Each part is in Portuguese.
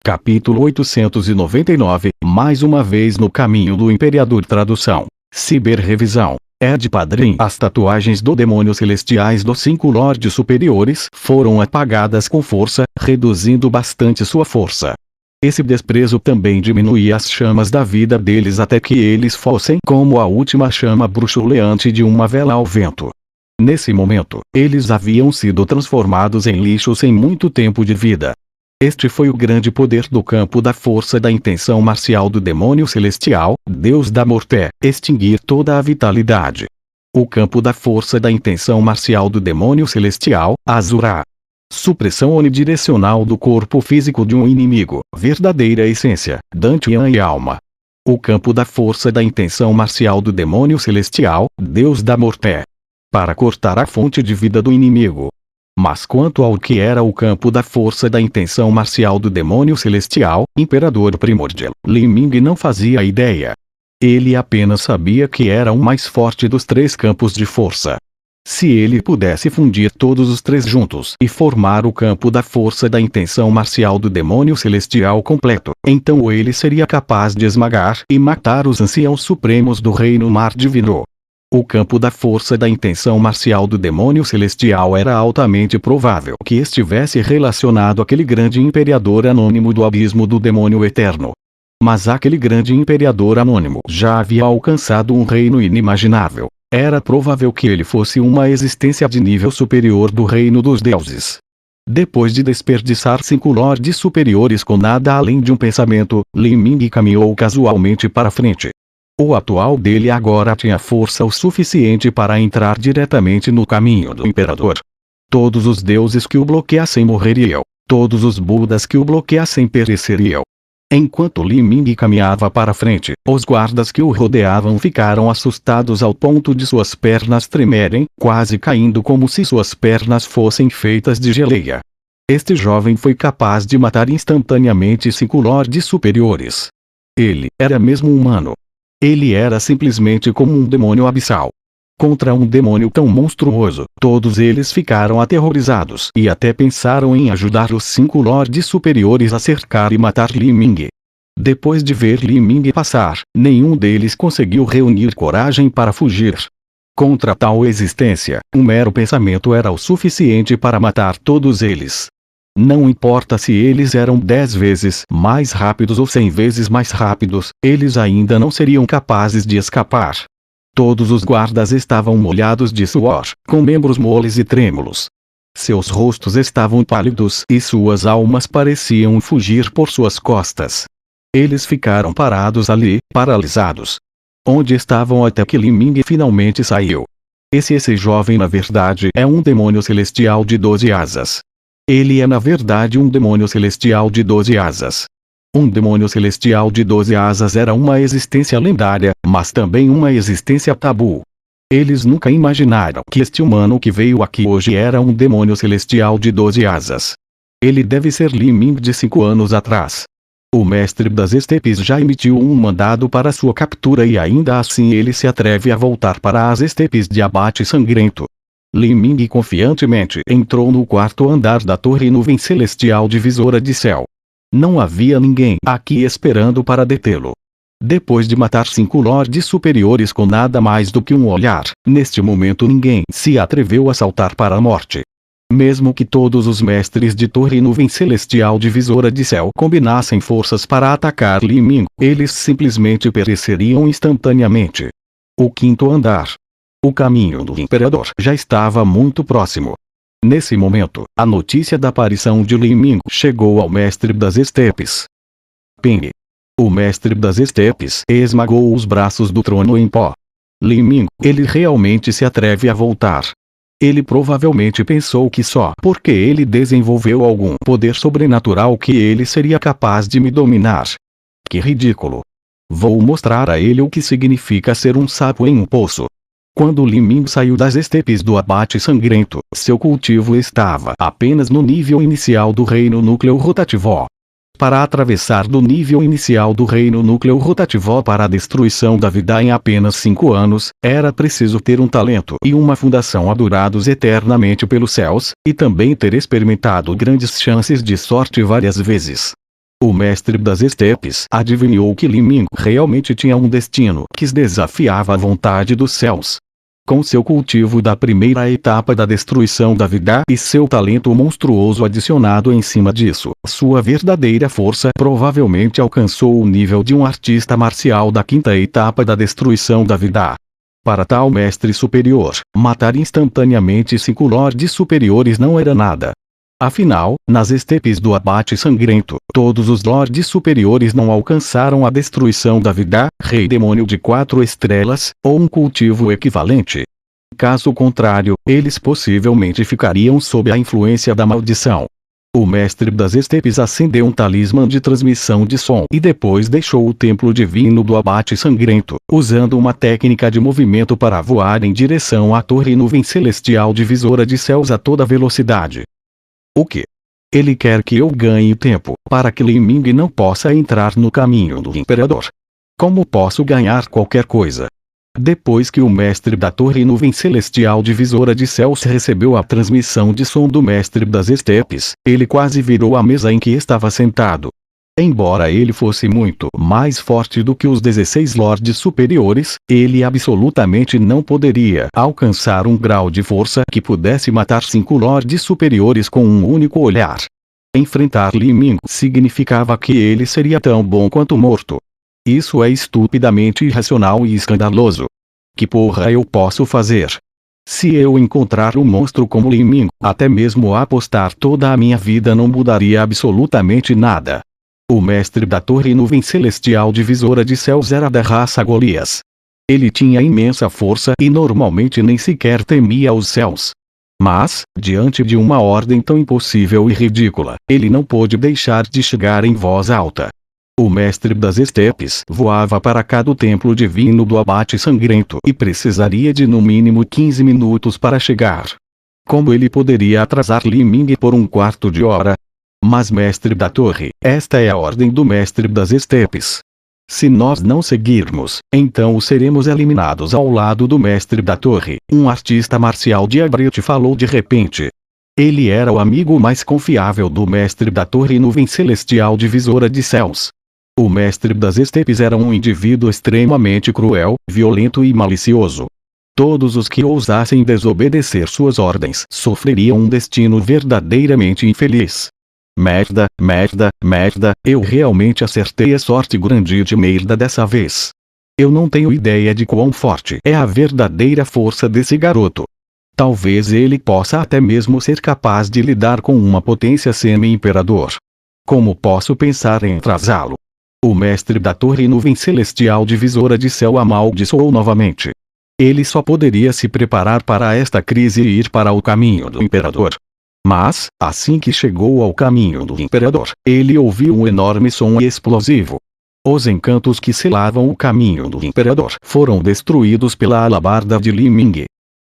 Capítulo 899, mais uma vez no caminho do Imperador. Tradução. Ciberrevisão. Ed Padrim. As tatuagens do demônio celestiais dos 5 lordes superiores foram apagadas com força, reduzindo bastante sua força. Esse desprezo também diminuía as chamas da vida deles até que eles fossem como a última chama bruxuleante de uma vela ao vento. Nesse momento, eles haviam sido transformados em lixo sem muito tempo de vida. Este foi o grande poder do campo da força da intenção marcial do demônio celestial, Deus da Morte, extinguir toda a vitalidade. O campo da força da intenção marcial do demônio celestial, Azura. Supressão unidirecional do corpo físico de um inimigo, verdadeira essência, Dantian e alma. O campo da força da intenção marcial do demônio celestial, Deus da Morte. Para cortar a fonte de vida do inimigo. Mas quanto ao que era o campo da força da intenção marcial do demônio celestial, Imperador Primordial, Li Ming não fazia ideia. Ele apenas sabia que era o mais forte dos 3 campos de força. Se ele pudesse fundir todos os 3 juntos e formar o campo da força da intenção marcial do demônio celestial completo, então ele seria capaz de esmagar e matar os anciãos supremos do Reino Mar Divino. O campo da força da intenção marcial do demônio celestial era altamente provável que estivesse relacionado àquele grande imperador anônimo do abismo do demônio eterno. Mas aquele grande imperador anônimo já havia alcançado um reino inimaginável. Era provável que ele fosse uma existência de nível superior do reino dos deuses. Depois de desperdiçar 5 lordes superiores com nada além de um pensamento, Li Ming caminhou casualmente para frente. O atual dele agora tinha força o suficiente para entrar diretamente no caminho do imperador. Todos os deuses que o bloqueassem morreriam. Todos os budas que o bloqueassem pereceriam. Enquanto Li Ming caminhava para frente, os guardas que o rodeavam ficaram assustados ao ponto de suas pernas tremerem, quase caindo como se suas pernas fossem feitas de geleia. Este jovem foi capaz de matar instantaneamente 5 lordes superiores. Ele era mesmo humano. Ele era simplesmente como um demônio abissal. Contra um demônio tão monstruoso, todos eles ficaram aterrorizados e até pensaram em ajudar os 5 lordes superiores a cercar e matar Li Ming. Depois de ver Li Ming passar, nenhum deles conseguiu reunir coragem para fugir. Contra tal existência, um mero pensamento era o suficiente para matar todos eles. Não importa se eles eram 10 vezes mais rápidos ou 100 vezes mais rápidos, eles ainda não seriam capazes de escapar. Todos os guardas estavam molhados de suor, com membros moles e trêmulos. Seus rostos estavam pálidos e suas almas pareciam fugir por suas costas. Eles ficaram parados ali, paralisados. Onde estavam até que Li Ming finalmente saiu. Esse jovem na verdade é um demônio celestial de 12 asas. Ele é na verdade um demônio celestial de 12 asas. Um demônio celestial de 12 asas era uma existência lendária, mas também uma existência tabu. Eles nunca imaginaram que este humano que veio aqui hoje era um demônio celestial de 12 asas. Ele deve ser Li Ming de 5 anos atrás. O mestre das estepes já emitiu um mandado para sua captura e ainda assim ele se atreve a voltar para as estepes de abate sangrento. Li Ming confiantemente entrou no 4º andar da torre nuvem celestial divisora de céu. Não havia ninguém aqui esperando para detê-lo. Depois de matar 5 lordes superiores com nada mais do que um olhar, neste momento ninguém se atreveu a saltar para a morte. Mesmo que todos os mestres de torre nuvem celestial divisora de céu combinassem forças para atacar Li Ming, eles simplesmente pereceriam instantaneamente. O 5º andar. O caminho do imperador já estava muito próximo. Nesse momento, a notícia da aparição de Li Ming chegou ao mestre das estepes. Ping. O mestre das estepes esmagou os braços do trono em pó. Li Ming, ele realmente se atreve a voltar. Ele provavelmente pensou que só porque ele desenvolveu algum poder sobrenatural que ele seria capaz de me dominar. Que ridículo. Vou mostrar a ele o que significa ser um sapo em um poço. Quando Li Ming saiu das estepes do abate sangrento, seu cultivo estava apenas no nível inicial do reino núcleo rotativo. Para atravessar do nível inicial do reino núcleo rotativo para a destruição da vida em apenas 5 anos, era preciso ter um talento e uma fundação adorados eternamente pelos céus, e também ter experimentado grandes chances de sorte várias vezes. O mestre das estepes adivinhou que Li Ming realmente tinha um destino que desafiava a vontade dos céus. Com seu cultivo da primeira etapa da destruição da vida e seu talento monstruoso adicionado em cima disso, sua verdadeira força provavelmente alcançou o nível de um artista marcial da quinta etapa da destruição da vida. Para tal mestre superior, matar instantaneamente 5 lordes superiores não era nada. Afinal, nas estepes do abate sangrento, todos os lordes superiores não alcançaram a destruição da vida, rei demônio de 4 estrelas, ou um cultivo equivalente. Caso contrário, eles possivelmente ficariam sob a influência da maldição. O mestre das estepes acendeu um talismã de transmissão de som e depois deixou o templo divino do abate sangrento, usando uma técnica de movimento para voar em direção à torre nuvem celestial divisora de céus a toda velocidade. O que? Ele quer que eu ganhe tempo, para que Li Ming não possa entrar no caminho do imperador. Como posso ganhar qualquer coisa? Depois que o mestre da torre nuvem celestial divisora de céus recebeu a transmissão de som do mestre das estepes, ele quase virou a mesa em que estava sentado. Embora ele fosse muito mais forte do que os 16 lordes superiores, ele absolutamente não poderia alcançar um grau de força que pudesse matar 5 lordes superiores com um único olhar. Enfrentar Li Ming significava que ele seria tão bom quanto morto. Isso é estupidamente irracional e escandaloso. Que porra eu posso fazer? Se eu encontrar um monstro como Li Ming, até mesmo apostar toda a minha vida não mudaria absolutamente nada. O mestre da torre nuvem celestial divisora de céus era da raça Golias. Ele tinha imensa força e normalmente nem sequer temia os céus. Mas, diante de uma ordem tão impossível e ridícula, ele não pôde deixar de chegar em voz alta. O mestre das estepes voava para cá do templo divino do abate sangrento e precisaria de no mínimo 15 minutos para chegar. Como ele poderia atrasar Li Ming por um quarto de hora? Mas mestre da torre, esta é a ordem do mestre das estepes. Se nós não seguirmos, então seremos eliminados ao lado do mestre da torre, um artista marcial de Abrit falou de repente. Ele era o amigo mais confiável do mestre da torre nuvem celestial divisora de céus. O mestre das estepes era um indivíduo extremamente cruel, violento e malicioso. Todos os que ousassem desobedecer suas ordens sofreriam um destino verdadeiramente infeliz. Merda, merda, merda, eu realmente acertei a sorte grande de merda dessa vez. Eu não tenho ideia de quão forte é a verdadeira força desse garoto. Talvez ele possa até mesmo ser capaz de lidar com uma potência semi-imperador. Como posso pensar em atrasá-lo? O mestre da torre nuvem celestial divisora de céu amaldiçoou novamente. Ele só poderia se preparar para esta crise e ir para o caminho do imperador. Mas, assim que chegou ao caminho do imperador, ele ouviu um enorme som explosivo. Os encantos que selavam o caminho do imperador foram destruídos pela alabarda de Li Ming.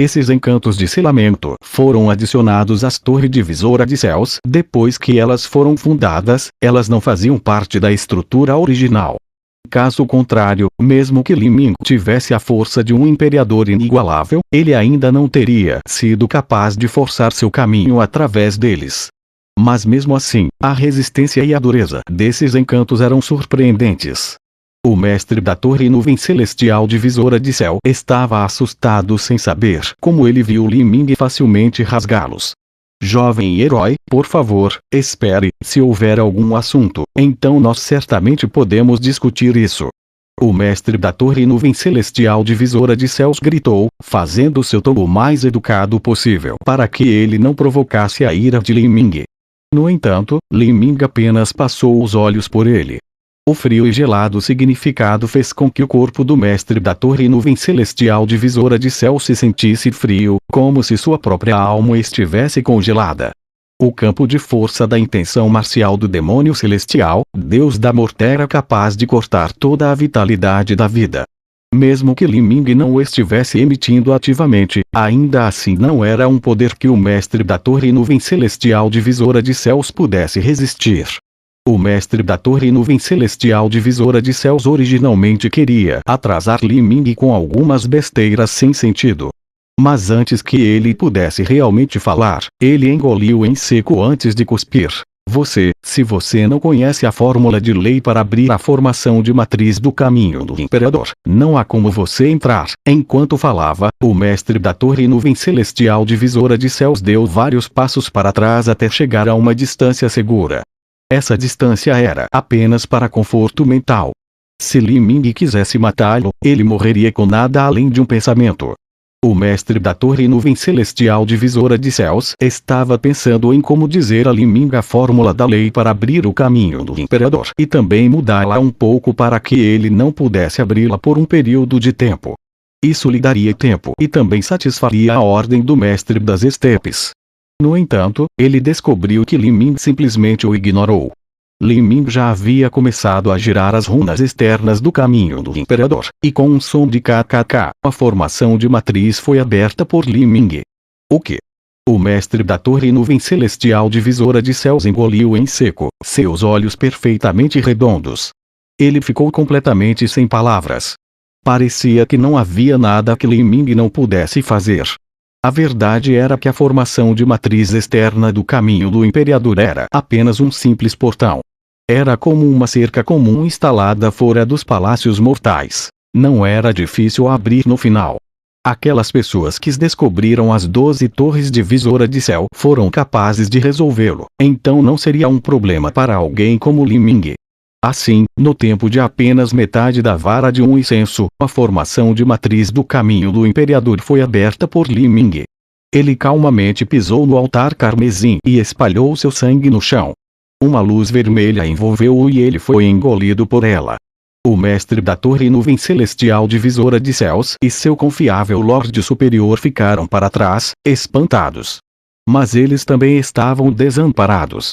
Esses encantos de selamento foram adicionados às torres divisora de céus. Depois que elas foram fundadas, elas não faziam parte da estrutura original. Caso contrário, mesmo que Li Ming tivesse a força de um imperador inigualável, ele ainda não teria sido capaz de forçar seu caminho através deles. Mas mesmo assim, a resistência e a dureza desses encantos eram surpreendentes. O mestre da torre nuvem celestial divisora de céu estava assustado sem saber como ele viu Li Ming facilmente rasgá-los. Jovem herói, por favor, espere, se houver algum assunto, então nós certamente podemos discutir isso. O mestre da torre nuvem celestial divisora de céus gritou, fazendo seu tom o mais educado possível para que ele não provocasse a ira de Li Ming. No entanto, Li Ming apenas passou os olhos por ele. O frio e gelado significado fez com que o corpo do mestre da torre nuvem celestial divisora de céu se sentisse frio, como se sua própria alma estivesse congelada. O campo de força da intenção marcial do demônio celestial, Deus da morte, era capaz de cortar toda a vitalidade da vida. Mesmo que Li Ming não o estivesse emitindo ativamente, ainda assim não era um poder que o mestre da torre nuvem celestial divisora de céus pudesse resistir. O mestre da torre nuvem celestial divisora de céus originalmente queria atrasar Li Ming com algumas besteiras sem sentido. Mas antes que ele pudesse realmente falar, ele engoliu em seco antes de cuspir. Se você não conhece a fórmula de lei para abrir a formação de matriz do caminho do imperador, não há como você entrar. Enquanto falava, o mestre da torre nuvem celestial divisora de céus deu vários passos para trás até chegar a uma distância segura. Essa distância era apenas para conforto mental. Se Li Ming quisesse matá-lo, ele morreria com nada além de um pensamento. O mestre da torre nuvem celestial divisora de céus estava pensando em como dizer a Li Ming a fórmula da lei para abrir o caminho do imperador e também mudá-la um pouco para que ele não pudesse abri-la por um período de tempo. Isso lhe daria tempo e também satisfaria a ordem do mestre das estepes. No entanto, ele descobriu que Li Ming simplesmente o ignorou. Li Ming já havia começado a girar as runas externas do caminho do imperador, e com um som de kkk, a formação de matriz foi aberta por Li Ming. O que? O mestre da torre nuvem celestial divisora de céus engoliu em seco, seus olhos perfeitamente redondos. Ele ficou completamente sem palavras. Parecia que não havia nada que Li Ming não pudesse fazer. A verdade era que a formação de matriz externa do caminho do imperador era apenas um simples portão. Era como uma cerca comum instalada fora dos palácios mortais. Não era difícil abrir no final. Aquelas pessoas que descobriram as 12 torres divisora de céu foram capazes de resolvê-lo, então não seria um problema para alguém como Li Ming. Assim, no tempo de apenas metade da vara de um incenso, a formação de matriz do caminho do imperador foi aberta por Li Ming. Ele calmamente pisou no altar carmesim e espalhou seu sangue no chão. Uma luz vermelha envolveu-o e ele foi engolido por ela. O mestre da torre nuvem celestial divisora de céus e seu confiável Lorde Superior ficaram para trás, espantados. Mas eles também estavam desamparados.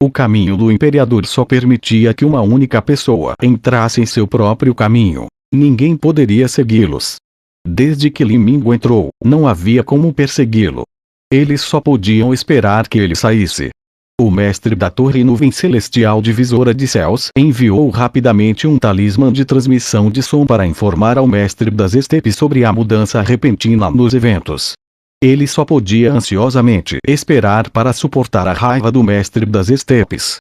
O caminho do imperador só permitia que uma única pessoa entrasse em seu próprio caminho. Ninguém poderia segui-los. Desde que Li Ming entrou, não havia como persegui-lo. Eles só podiam esperar que ele saísse. O mestre da torre nuvem celestial divisora de céus enviou rapidamente um talismã de transmissão de som para informar ao mestre das estepes sobre a mudança repentina nos eventos. Ele só podia ansiosamente esperar para suportar a raiva do mestre das estepes.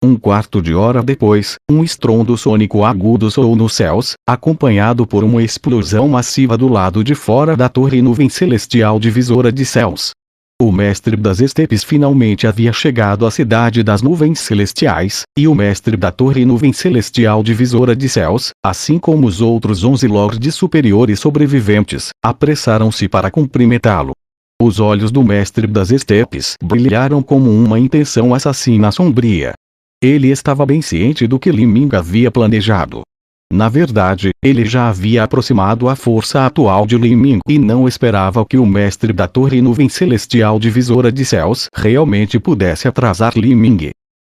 Um quarto de hora depois, um estrondo sônico agudo soou nos céus, acompanhado por uma explosão massiva do lado de fora da torre nuvem celestial divisora de céus. O mestre das estepes finalmente havia chegado à cidade das nuvens celestiais, e o mestre da torre nuvem celestial divisora de céus, assim como os outros 11 lordes superiores sobreviventes, apressaram-se para cumprimentá-lo. Os olhos do mestre das estepes brilharam como uma intenção assassina sombria. Ele estava bem ciente do que Li Ming havia planejado. Na verdade, ele já havia aproximado a força atual de Li Ming e não esperava que o mestre da torre nuvem celestial divisora de céus realmente pudesse atrasar Li Ming.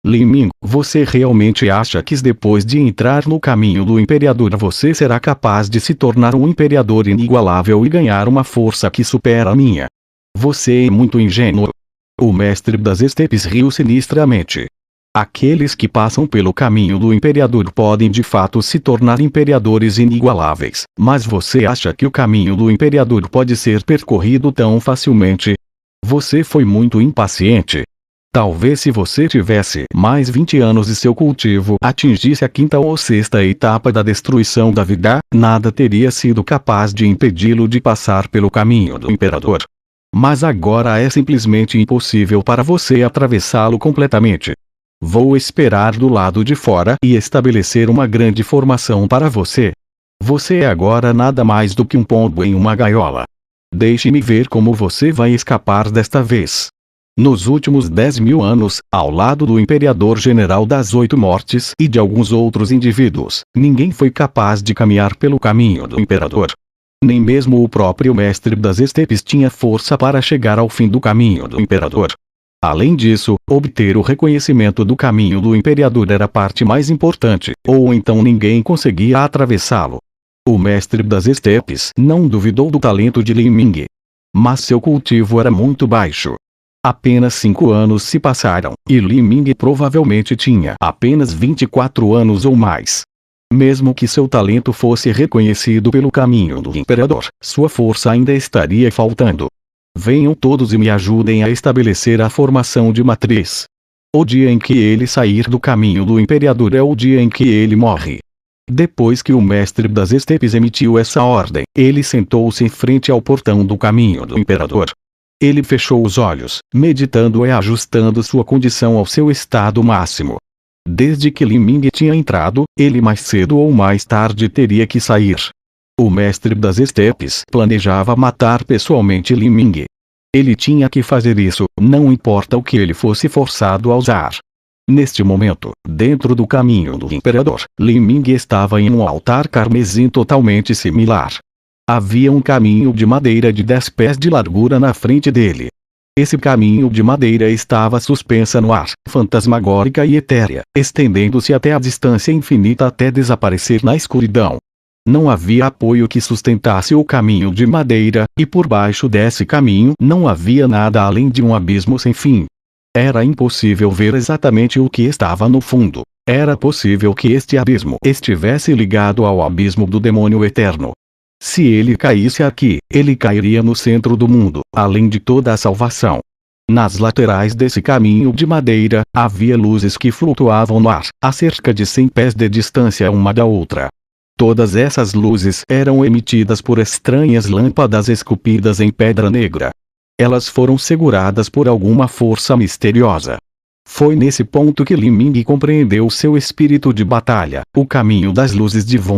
Li Ming, você realmente acha que depois de entrar no caminho do imperador você será capaz de se tornar um imperador inigualável e ganhar uma força que supera a minha? Você é muito ingênuo. O mestre das estepes riu sinistramente. Aqueles que passam pelo caminho do imperador podem de fato se tornar imperadores inigualáveis, mas você acha que o caminho do imperador pode ser percorrido tão facilmente? Você foi muito impaciente. Talvez se você tivesse mais 20 anos e seu cultivo atingisse a 5ª ou 6ª etapa da destruição da vida, nada teria sido capaz de impedi-lo de passar pelo caminho do imperador. Mas agora é simplesmente impossível para você atravessá-lo completamente. Vou esperar do lado de fora e estabelecer uma grande formação para você. Você é agora nada mais do que um pombo em uma gaiola. Deixe-me ver como você vai escapar desta vez. Nos últimos 10.000 anos, ao lado do Imperador General das 8 Mortes e de alguns outros indivíduos, ninguém foi capaz de caminhar pelo caminho do Imperador. Nem mesmo o próprio mestre das estepes tinha força para chegar ao fim do caminho do imperador. Além disso, obter o reconhecimento do caminho do imperador era a parte mais importante, ou então ninguém conseguia atravessá-lo. O mestre das estepes não duvidou do talento de Li Ming. Mas seu cultivo era muito baixo. Apenas 5 anos se passaram, e Li Ming provavelmente tinha apenas 24 anos ou mais. Mesmo que seu talento fosse reconhecido pelo caminho do imperador, sua força ainda estaria faltando. Venham todos e me ajudem a estabelecer a formação de matriz. O dia em que ele sair do caminho do imperador é o dia em que ele morre. Depois que o mestre das estepes emitiu essa ordem, ele sentou-se em frente ao portão do caminho do imperador. Ele fechou os olhos, meditando e ajustando sua condição ao seu estado máximo. Desde que Li Ming tinha entrado, ele mais cedo ou mais tarde teria que sair. O mestre das estepes planejava matar pessoalmente Li Ming. Ele tinha que fazer isso, não importa o que ele fosse forçado a usar. Neste momento, dentro do caminho do imperador, Li Ming estava em um altar carmesim totalmente similar. Havia um caminho de madeira de 10 pés de largura na frente dele. Esse caminho de madeira estava suspensa no ar, fantasmagórica e etérea, estendendo-se até a distância infinita até desaparecer na escuridão. Não havia apoio que sustentasse o caminho de madeira, e por baixo desse caminho não havia nada além de um abismo sem fim. Era impossível ver exatamente o que estava no fundo. Era possível que este abismo estivesse ligado ao abismo do demônio eterno. Se ele caísse aqui, ele cairia no centro do mundo, além de toda a salvação. Nas laterais desse caminho de madeira, havia luzes que flutuavam no ar, a cerca de 100 pés de distância uma da outra. Todas essas luzes eram emitidas por estranhas lâmpadas esculpidas em pedra negra. Elas foram seguradas por alguma força misteriosa. Foi nesse ponto que Li Ming compreendeu seu espírito de batalha, o caminho das luzes de Von